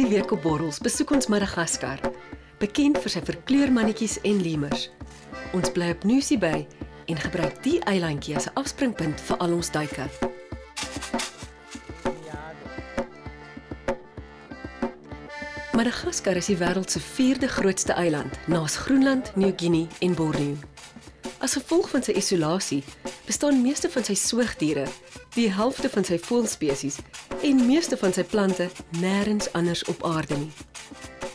Hierdie week op Borrels besoek ons Madagaskar, bekend vir sy verkleurmannetjies en lemurs. Ons bly op Nosy Be en gebruik die eilandjie as 'n afspringpunt vir al ons duike. Madagaskar is die wêreld se 4de grootste eiland, naas Groenland, Nieu-Guinea en Borneo. As gevolg van sy isolasie, bestaan meeste van sy soogdiere, die helfte van sy voëlspesies en meeste van sy plante nêrens anders op aarde nie.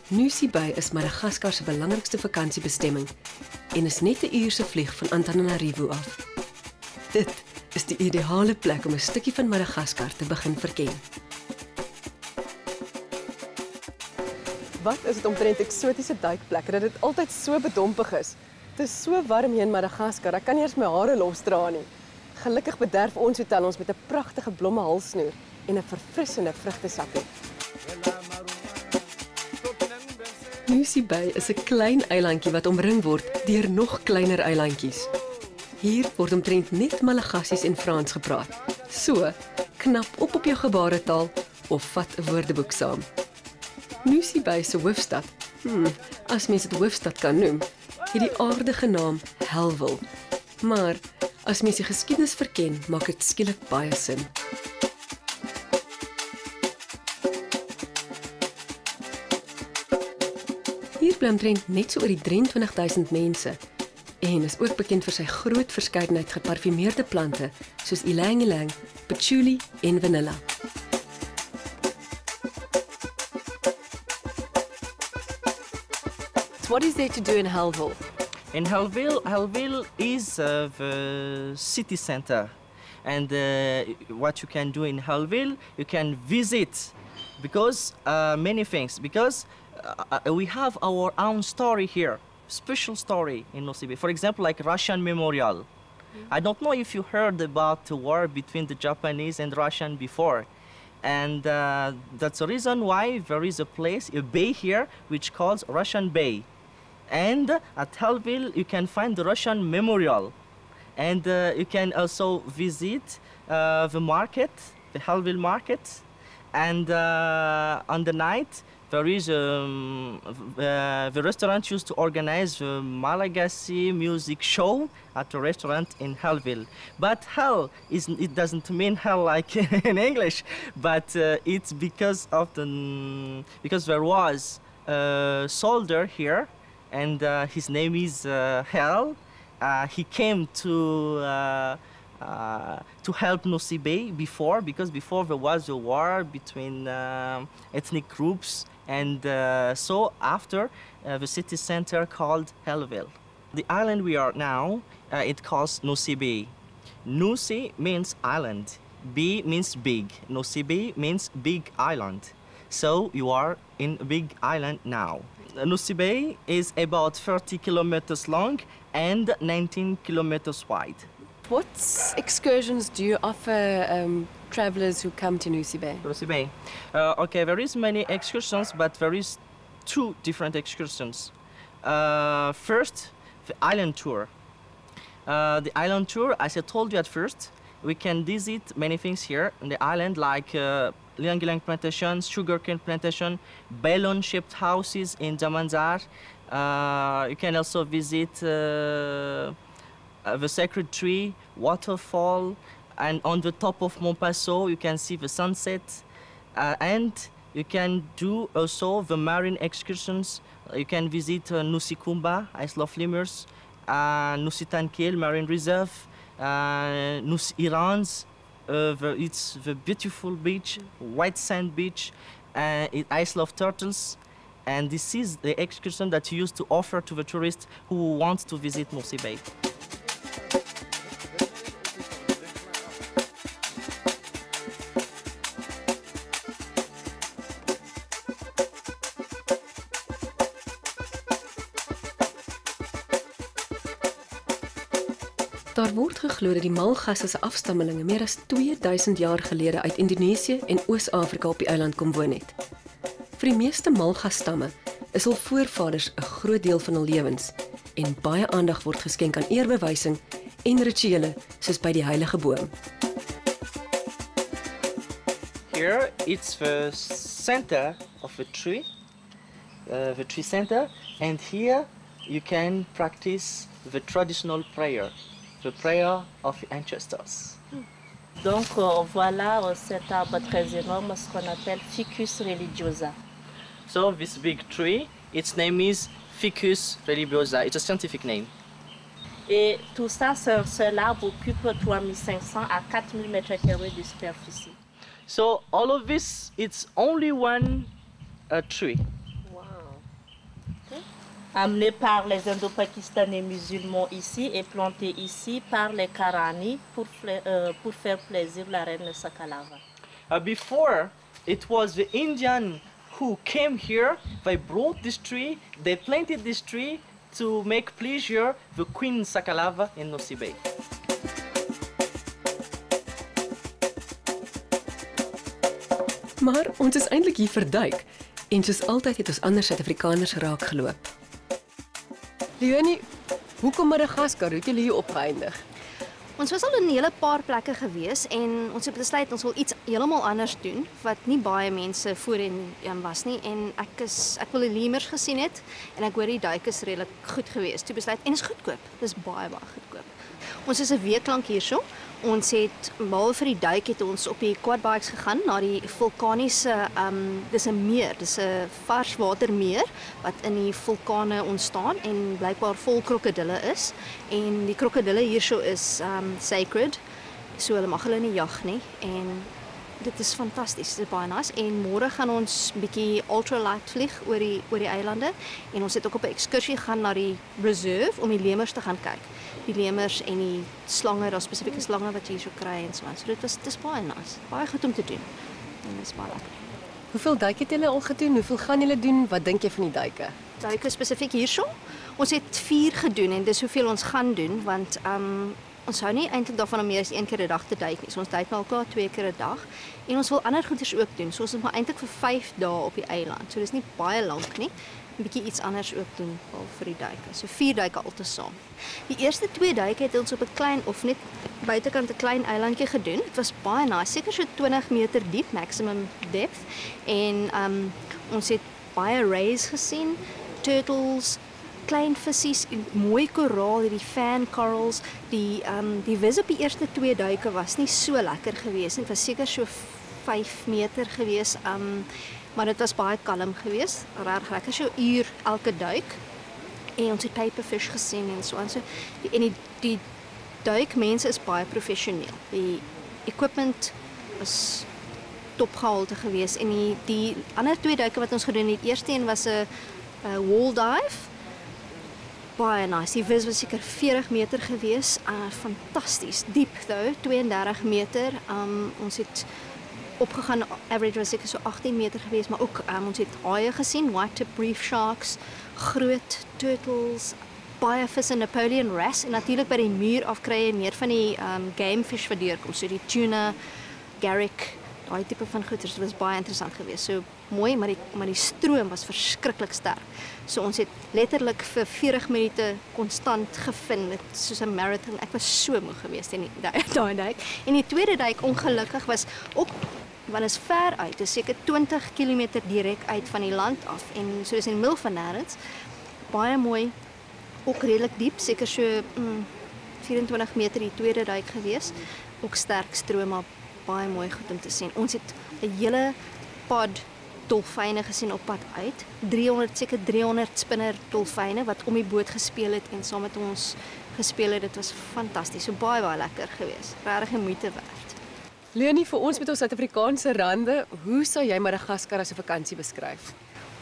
Nosy Be is Madagaskar se belangrikste vakansiebestemming en is net 'n uur se vlieg van Antananarivo af. Dit is die ideale plek om 'n stukkie van Madagaskar te begin verken. Wat is dit omtrent eksotiese duikplekke dat dit altyd so bedompig is? Het is so warm hier in Madagaskar, ek kan nie eens my hare losdra nie. Gelukkig bederf ons hotel ons met 'n pragtige blomme halsnoer en 'n verfrissende vrugtesakkie. Nosy Be is 'n klein eilandjie wat omring word deur nog kleiner eilandjies. Hier word omtrent net Malagasies en Frans gepraat. So, knap op jou gebaretaal of vat 'n woordeboek saam. Nosy Be se hoofstad, as mens dit hoofstad kan noem, het die aardige naam Helwel. Maar as mens die geskiedenis verken, maak dit skielik baie sin. Hier bly omtrent net so oor die 23.000 mense en is ook bekend vir sy groot verskeidenheid geparfumeerde plante soos ylang-ylang, patchouli en vanilla. What is there to do in Helwel? In Helwel is the city center, and what you can do in Helwel, you can visit because many things. Because we have our own story here, special story in Nosy Be. For example, like Russian memorial. I don't know if you heard about the war between the Japanese and Russian before. And that's the reason why there is a place, a bay here, which calls Russian Bay. And at Helwel, you can find the Russian memorial. And you can also visit the market, the Helwel market. And on the night, there is the restaurant used to organize the Malagasy music show at the restaurant in Helwel. But hell it doesn't mean hell like in English, but it's because there was a soldier here, and his name is Hell. He came to help Nosy Be because before there was a war between ethnic groups, and so after the city center called Helwel. The island we are now, it calls Nosy Be. Nosy means island, Be means big. Nosy Be means big island. So you are in a big island now. Nosy Be is about 30 kilometers long and 19 kilometers wide. What excursions do you offer travelers who come to Nosy Be? Nosy Be. Okay, there is many excursions, but there is two different excursions. First, the island tour. The island tour, as I told you at first, we can visit many things here on the island, like ylang-ylang plantations, sugarcane plantation, balloon-shaped houses in Jamanzar. You can also visit the sacred tree, waterfall, and on the top of Montpasso you can see the sunset. And you can do also the marine excursions. You can visit Nosy Kumba, Isle of Lemurs, Nosy Tankil Marine Reserve, Nosy Irans. It's the beautiful beach, white sand beach, Isle of Turtles, and this is the excursion that you used to offer to the tourists who want to visit Nosy Be. Daar word geglo dat die Malgasse se afstammelinge meer as 2000 jaar gelede uit Indonesië en Oos-Afrika op die eiland kom woon het. Vir die meeste Malgas-stamme is hul voorvaders 'n groot deel van hul lewens en baie aandag word geskenk aan eerbewysing en rituele soos by die heilige boom. Here it's the center of a tree, the tree center, and here you can practice the traditional prayer, the prayer of ancestors. Donc voilà cet arbre très énorme, ce qu'on appelle Ficus religiosa. So this big tree, its name is Ficus religiosa. It's a scientific name. Et tout ça, cet arbre occupe 3500 à 4000 mètres carrés de superficie. So all of this, it's only one tree. Wow. Okay. Amené par les Indo-Pakistanais musulmans ici et planté ici par les Karani pour faire plaisir la reine Sakalava. Before, it was the Indian who came here. They brought this tree, they planted this tree to make pleasure the Queen Sakalava in Nosy Be. Maar ons is eintlik hier verduik en soos altyd het ons ander Suid-Afrikaners raak geloop. Leonie, hoekom Madagaskar? Hoe het julle hier opgeëindig? Ons was al in 'n hele paar plekke gewees en ons het besluit ons wil iets heeltemal anders doen wat nie baie mense voorheen was nie en ek wil die lemurs gesien het en ek hoor die duik is redelik goed geweest. Toe besluit en is goedkoop. Dis baie goedkoop. Ons is 'n week lank hierso. Ons het behalwe vir die duik het ons op die quadbikes gegaan na die vulkaniese dis 'n meer, dis 'n varswatermeer wat in die vulkane ontstaan en blykbaar vol krokodille is en die krokodille hierso is sacred. So hulle mag hulle nie jag nie en dit is fantasties, dit is baie nice en môre gaan ons bietjie ultralight vlieg oor die eilande en ons het ook op 'n ekskursie gaan na die reserve om die lemurs te gaan kyk. Die lemurs en die slange, daar spesifieke slange wat jy hierso kry en so aan. So dit is baie nice, baie goed om te doen. En dit is baie lekker. Hoeveel duik het julle al gedoen? Hoeveel gaan julle doen? Wat dink jy van die duike? Duike spesifiek hierso. Ons het 4 gedoen en dis hoeveel ons gaan doen want ons hou nie eintlik daarvan om meer as 1 keer 'n dag te duik nie. So ons duik nou al klaar 2 keer 'n dag en ons wil ander goeders ook doen. So ons is maar eintlik vir 5 dae op die eiland. So dis nie baie lank nie. 'n Bietjie iets anders ook doen vir die duike. So 4 duike altesaam. Die eerste 2 duike het ons op 'n klein of net buitekant 'n klein eilandjie gedoen. Dit was baie nice, seker so 20 meter diep maximum depth en ons het baie rays gesien, turtles, klein visies, mooi koraal, hierdie fan corals. Die vis op die eerste 2 duike was nie so lekker geweest nie. Dit was seker so 5 meter geweest. Maar dit was baie kalm geweest. Regtig lekker, so 'n uur elke duik. En ons het paperfish gesien en so aan. So die duikmense is baie professioneel. Die equipment is topgehalte geweest en die ander 2 duike wat ons gedoen het, die eerste een was 'n wall dive. Baie nice. Die vis was seker 40 meter geweest. Fantasties. Diep though, 32 meter. Ons het opgegaan, average was seker so 18 meter geweest, maar ook ons het haie gesien, white-tip reef sharks, groot turtles, baie visse, Napoleon wrasse en natuurlik by die muur af kry jy meer van die gamefish wat deurkom, so die tuna, garrick, daai tipe van goeders. Dit was baie interessant geweest. So mooi, maar die stroom was verskriklik sterk. So ons het letterlik vir 40 minute konstant gevind, soos 'n marathon. Ek was so moeg geweest in daai duik. En die tweede duik ongelukkig was ook want is ver uit. Dit is seker 20 km direk uit van die land af en so is in die middel van nêrens. Baie mooi, ook redelik diep, seker so 24 meter die tweede duik geweest. Ook sterk stroom, maar baie mooi goed om te sien. Ons het 'n hele pod dolfyne gesien op pad uit. 300 spinner dolfyne wat om die boot gespeel het en saam met ons gespeel het. Dit was fantasties. So baie lekker geweest. Regtig die moeite werd. Leonie, vir ons met ons Suid-Afrikaanse rande, hoe sou jy Madagaskar as 'n vakansie beskryf?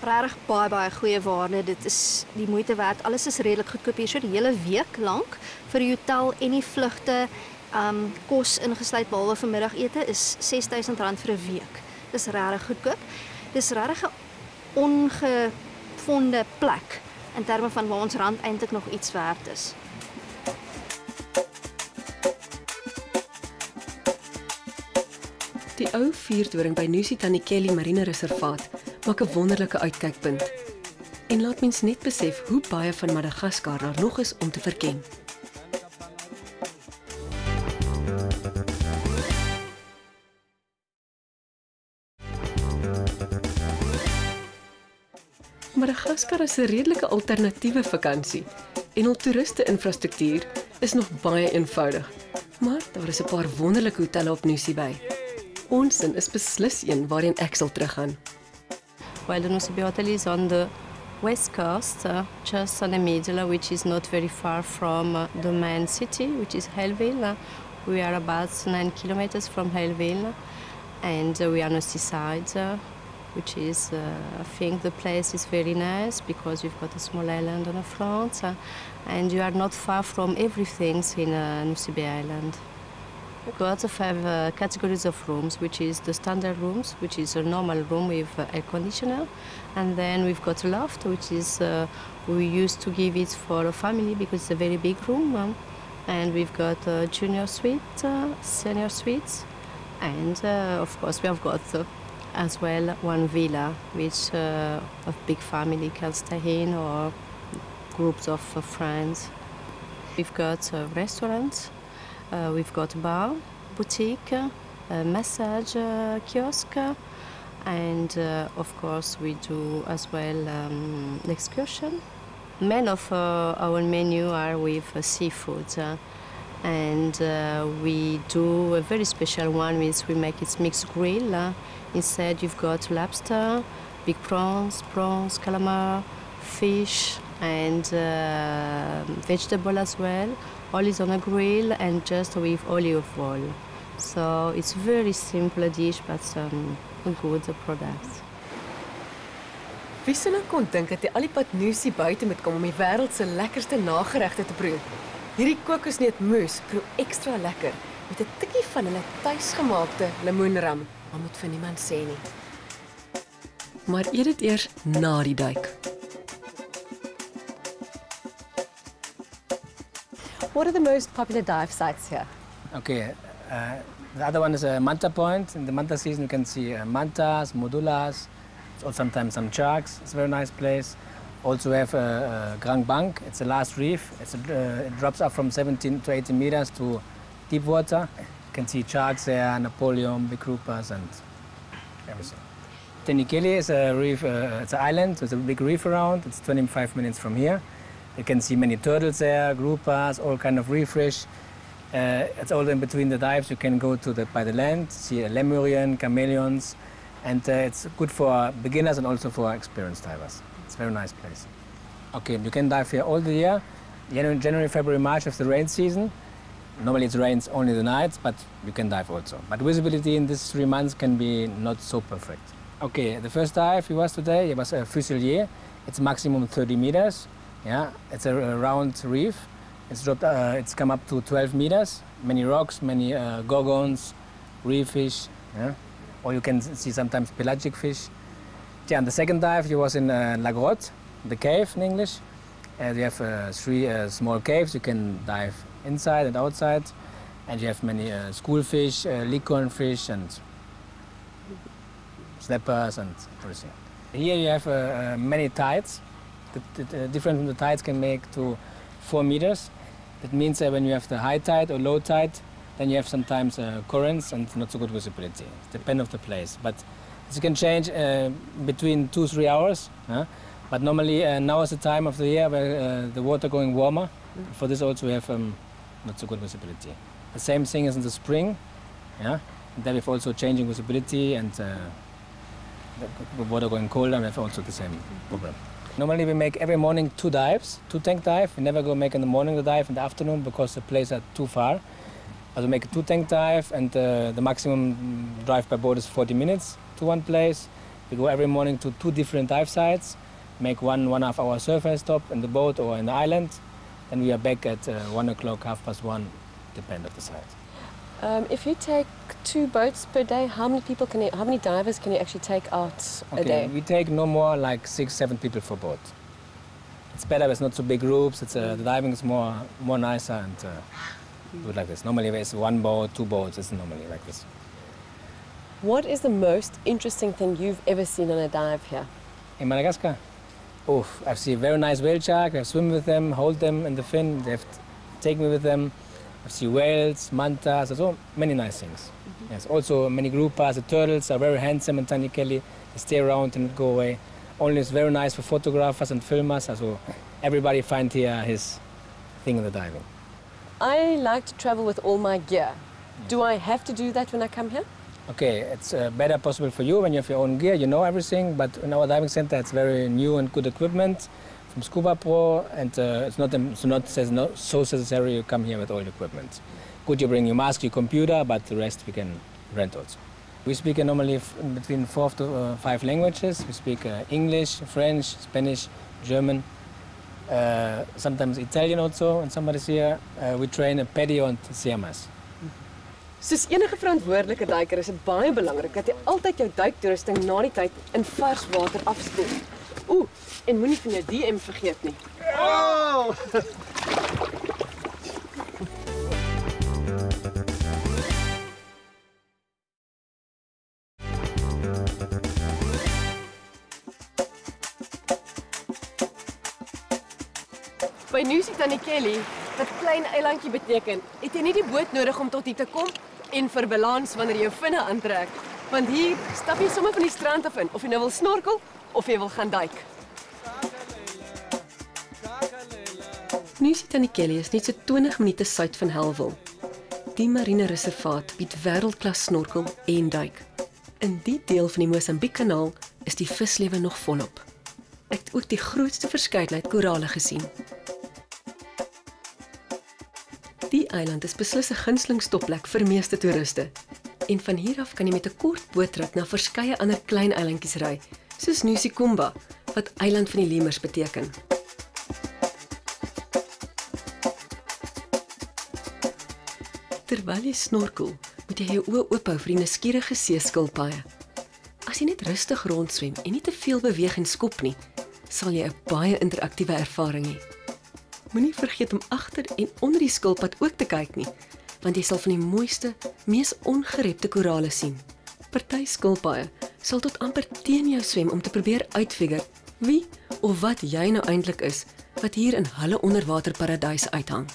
Regtig baie goeie waarde. Dit is die moeite werd. Alles is redelik goedkoop hier, so die hele week lank vir die hotel en die vlugte. Kos ingesluit behalwe vir middagete is R6,000 vir 'n week. Dis regtig goedkoop. Dis regtig 'n ongevonde plek in terme van waar ons rand eintlik nog iets werd is. Die ou vuurtoring by Nosy Be Marine Reservaat maak 'n wonderlike uitkykpunt en laat mens net besef hoe baie van Madagaskar daar nog is om te verken. Madagaskar is 'n redelike alternatiewe vakansie en hul toeriste-infrastruktuur is nog baie eenvoudig. Maar daar is 'n paar wonderlike hotelle op Nosy Be. Ons is beslis een waarheen ek sal teruggaan. Well, the Nosy Be Hotel is on the west coast, just on the middle, which is not very far from the main city, which is Hellville. We are about 9 kilometers from Hellville, and we are on the seaside, which is, I think the place is very nice because we've got a small island on the front, and you are not far from everything in Nosy Be Island. We also have categories of rooms, which is the standard rooms, which is a normal room with air conditioner, and then we've got a loft, which is we used to give it for a family because it's a very big room, and we've got a junior suite, senior suites, and of course we have got as well one villa, which a big family can stay in or groups of friends. We've got a restaurant. We've got a bar, boutique, a massage kiosk, and of course we do as well excursion. Many of our menu are with seafood, and we do a very special one, which we make it mixed grill. Inside you've got lobster, big prawns, calamar, fish, and vegetable as well. All is on a grill and just with olive oil. So it's a very simple dish, but a good product. Wie sou nou kon dink dat jy al die pad Nosy buite moet kom om die wêreld se lekkerste nageregte te proe? Hierdie kokosneutmousse proe ekstra lekker met 'n tikkie van hulle tuisgemaakte lemoenram, maar moet vir niemand sê nie. Maar eet dit eers na die duik. What are the most popular dive sites here? Okay, the other one is a manta point. In the manta season, you can see mantas, modulas, or sometimes some sharks. It's a very nice place. Also, we have Grand Bank. It's the last reef. It drops up from 17 to 18 meters to deep water. You can see sharks there, Napoleon, big groupers, and everything. Tenikeli is a reef. It's an island with a big reef around. It's 25 minutes from here. You can see many turtles there, groupers, all kind of reef fish. It's all in between the dives. You can go to by the land, see lemurian, chameleons, and it's good for beginners and also for experienced divers. It's a very nice place. Okay, you can dive here all the year. January, February, March is the rain season. Normally it rains only the nights, but you can dive also. But visibility in these 3 months can be not so perfect. Okay, the first dive it was today, it was a Fusilier. It's maximum 30 meters. Yeah, it's a round reef. It's dropped. It's come up to 12 meters. Many rocks, many gorgons, reef fish. Yeah, or you can see sometimes pelagic fish. Yeah, and the second dive, you was in La Grotte, the cave in English. You have 3 small caves. You can dive inside and outside, and you have many schoolfish, licorn fish, and snappers and everything. Here you have many tides. The difference from the tides can make to 4 meters. That means that when you have the high tide or low tide, then you have sometimes currents and not so good visibility. It depends on the place. But this can change between 2-3 hours. But normally now is the time of the year where the water going warmer. For this also we have not so good visibility. The same thing as in the spring. Yeah? And then we have also changing visibility, and the water going colder, we have also the same problem. Normally we make every morning 2 dives, 2 tank dive. We never go make in the morning the dive in the afternoon because the places are too far. So we make a 2 tank dive, and the maximum drive by boat is 40 minutes to one place. We go every morning to 2 different dive sites, make 1.5 hour surface stop in the boat or in the island. Then we are back at 1 o'clock, 1:30, depend on the site. If you take 2 boats per day, how many divers can you actually take out a day? We take no more like 6-7 people for boat. It's better. It's not so big groups. It's the diving is more nicer, and do it like this. Normally there's 1 boat, 2 boats. It's normally like this. What is the most interesting thing you've ever seen on a dive here? In Madagascar, I've seen very nice whale shark. I've swim with them, hold them in the fin. They've taken me with them. I've seen whales, mantas, so many nice things. Yes, also many groupers. The turtles are very handsome in Tenikeli. They stay around and go away. Only it's very nice for photographers and filmers. So everybody finds here his thing in the diving. I like to travel with all my gear. Do I have to do that when I come here? Okay, it's better possible for you when you have your own gear, you know everything, but in our diving center it's very new and good equipment from Scuba Pro, and it's not so necessary you come here with all the equipment. Good, you bring your mask, your computer, but the rest we can rent also. We speak normally between 4 to 5 languages. We speak English, French, Spanish, German, sometimes Italian also, when somebody's here. We train a patio and siamas. Soos enige verantwoordelike duiker is dit baie belangrik dat jy altyd jou duiktoerusting na die tyd in vars water afspoel. Oeh, en moenie van jou DM vergeet nie. Oh! By Nosy Be, wat klein eilandjie beteken, het jy nie die boot nodig om tot hier te kom en vir balans wanneer jy jou vinne aantrek. Want hier stap jy sommer van die strand af in, of jy nou wil snorkel of jy wil gaan duik. Nosy Be is net so 20 minute suid van Helwel. Die marine reservaat bied wêreldklas snorkel en duik. In die deel van die Mosambiek-kanaal is die vislewe nog volop. Ek het ook die grootste verskeidenheid korale gesien. Die eiland is beslis 'n gunsteling stopplek vir meeste toeriste. En van hier af kan jy met 'n kort bootrit na verskeie ander klein eilandjies ry, soos Nosy Be, wat eiland van die lemurs beteken. Terwyl jy snorkel, moet jy jou oë oop hou vir die nuuskierige seeskilpaaie. As jy net rustig rondswem en nie te veel beweeg en skop nie, sal jy 'n baie interaktiewe ervaring hê. Moenie vergeet om agter en onder die skilpad ook te kyk nie, want jy sal van die mooiste, mees ongerepte korale sien. Party skilpaaie sal tot amper teen jou swem om te probeer uitfigure wie of wat jy nou eintlik is, wat hier in hulle onderwaterparadys uithang.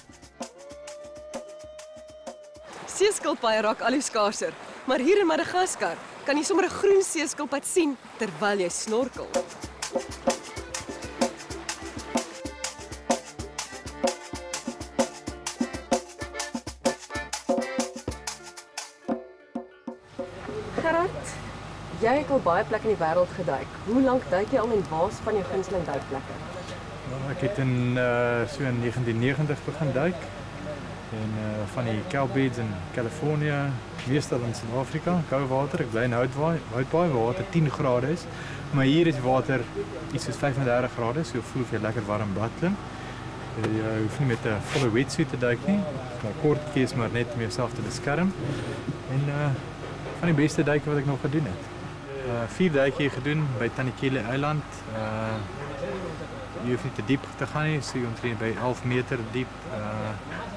Seeskilpaaie raak al hoe skaarser, maar hier in Madagaskar kan jy sommer 'n groen seeskilpad sien terwyl jy snorkel. Gerard, jy het al baie plekke in die wêreld geduik. Hoe lank duik jy al en waar is van jou gunsteling duikplekke? Nou, ek het in so in 1990 begin duik. En van die kelpbeds in Californië, meestal in Suid-Afrika, koue water. Ek bly in Houtbaai waar water 10 grade is. Maar hier is water iets soos 35 grade, so voel of jy lekker warm bad klim. Jy hoef nie met 'n volle wetsuit te duik nie. Maar kortjies maar net om jouself te beskerm. En van die beste duike wat ek nog gedoen het. 4 duike hier gedoen by Tanikele eiland. Jy hoef nie te diep te gaan nie, so jy omtrent by 11 meter diep.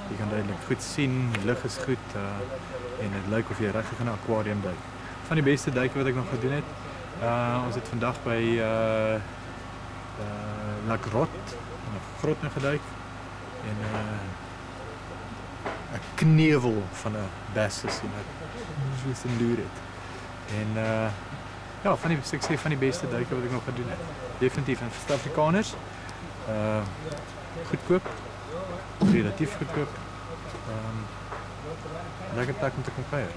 Jy kan duidelik goed sien, die lug is goed en dit lyk of jy regtig in 'n aquarium duik. Van die beste duike wat ek nog gedoen het. Ons het vandag by La Grotte, 'n grot nou geduik en 'n knevel van 'n bass gesien het. Soos 'n luur het. En ja, van die beste duike wat ek nog gedoen het. Definitief in Suid-Afrikaners. Goedkoop. Relatief goedkoop. Lekker plek om te kom kuier.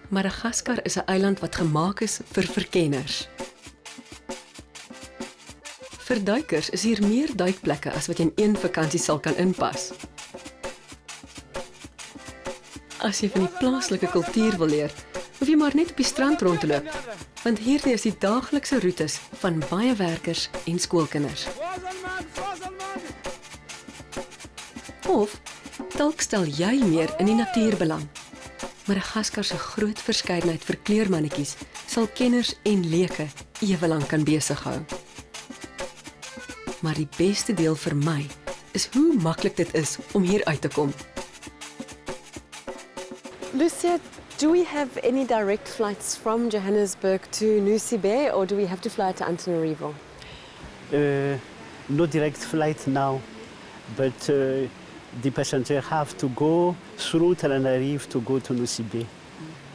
Madagaskar is 'n eiland wat gemaak is vir verkenners. Vir duikers is hier meer duikplekke as wat jy in een vakansie sal kan inpas. As jy van die plaaslike kultuur wil leer, hoef jy maar net op die strand rond te loop, want hierdie is die daaglikse roetes van baie werkers en skoolkinders. Of dalk stel jy meer in die natuur belang. Madagaskar se groot verskeidenheid vir kleurmannetjies sal kenners en leuke ewelang kan besig hou. Maar die beste deel vir my is hoe maklik dit is om hier uit te kom. Lucia, do we have any direct flights from Johannesburg to Nosy Be, or do we have to fly to Antananarivo? No direct flight now, but the passenger have to go through Antananarivo to go to Nosy Be.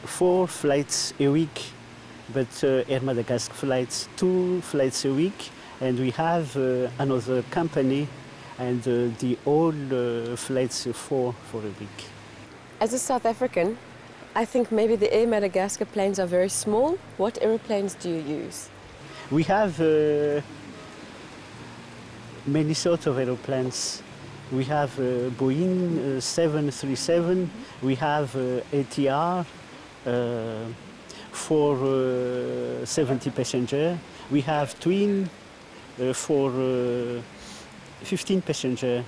4 flights a week but Air Madagascar flights 2 flights a week, and we have another company, and the all flights 4 for a week. As a South African, I think maybe the Air Madagascar planes are very small. What aeroplanes do you use? We have many sorts of aeroplanes. We have Boeing 737, we have ATR for 70 passengers. We have twin for 15 passengers.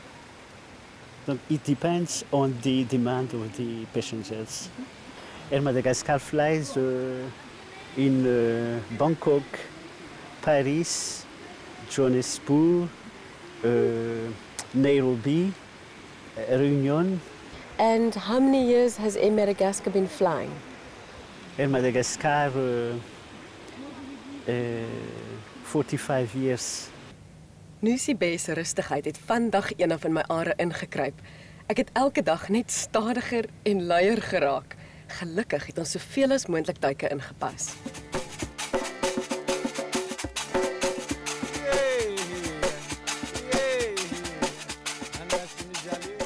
It depends on the demand of the passengers. Air Madagascar flies in Bangkok, Paris, Johannesburg, Nairobi, Réunion. And how many years has Air Madagascar been flying? Air Madagascar, 45 years. Nosy Be se rustigheid het vandag een van my are ingekruip. Ek het elke dag net stadiger en luier geraak. Gelukkig het ons soveel as moontlik duike ingepas.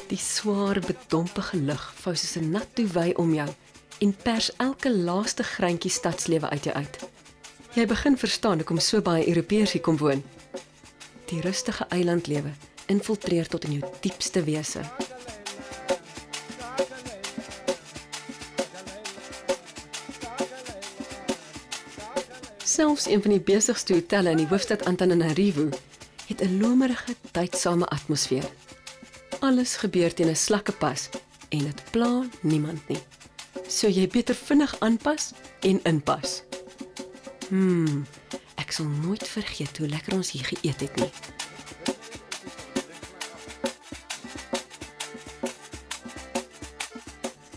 Die swaar bedompige lug vou soos 'n nat duwy om jou en pers elke laaste greintjie stadslewe uit jou uit. Jy begin verstaan hoekom so baie Europeërs hier kom woon. Die rustige eilandlewe infiltreer tot in jou diepste wese. Selfs een van die besigste hotelle in die hoofstad Antananarivo het 'n lomerige, tydsame atmosfeer. Alles gebeur teen 'n slakkepas en dit pla niemand nie. So jy beter vinnig aanpas en inpas. Ek sal nooit vergeet hoe lekker ons hier geëet het nie.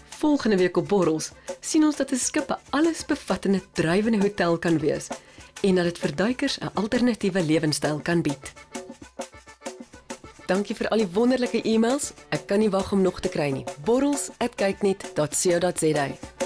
Volgende week op Borrels sien ons dat 'n skip 'n allesbevattende drywende hotel kan wees en dat dit vir duikers 'n alternatiewe lewenstyl kan bied. Dankie vir al die wonderlike e-mails. Ek kan nie wag om nog te kry nie. borrels@kyknet.co.za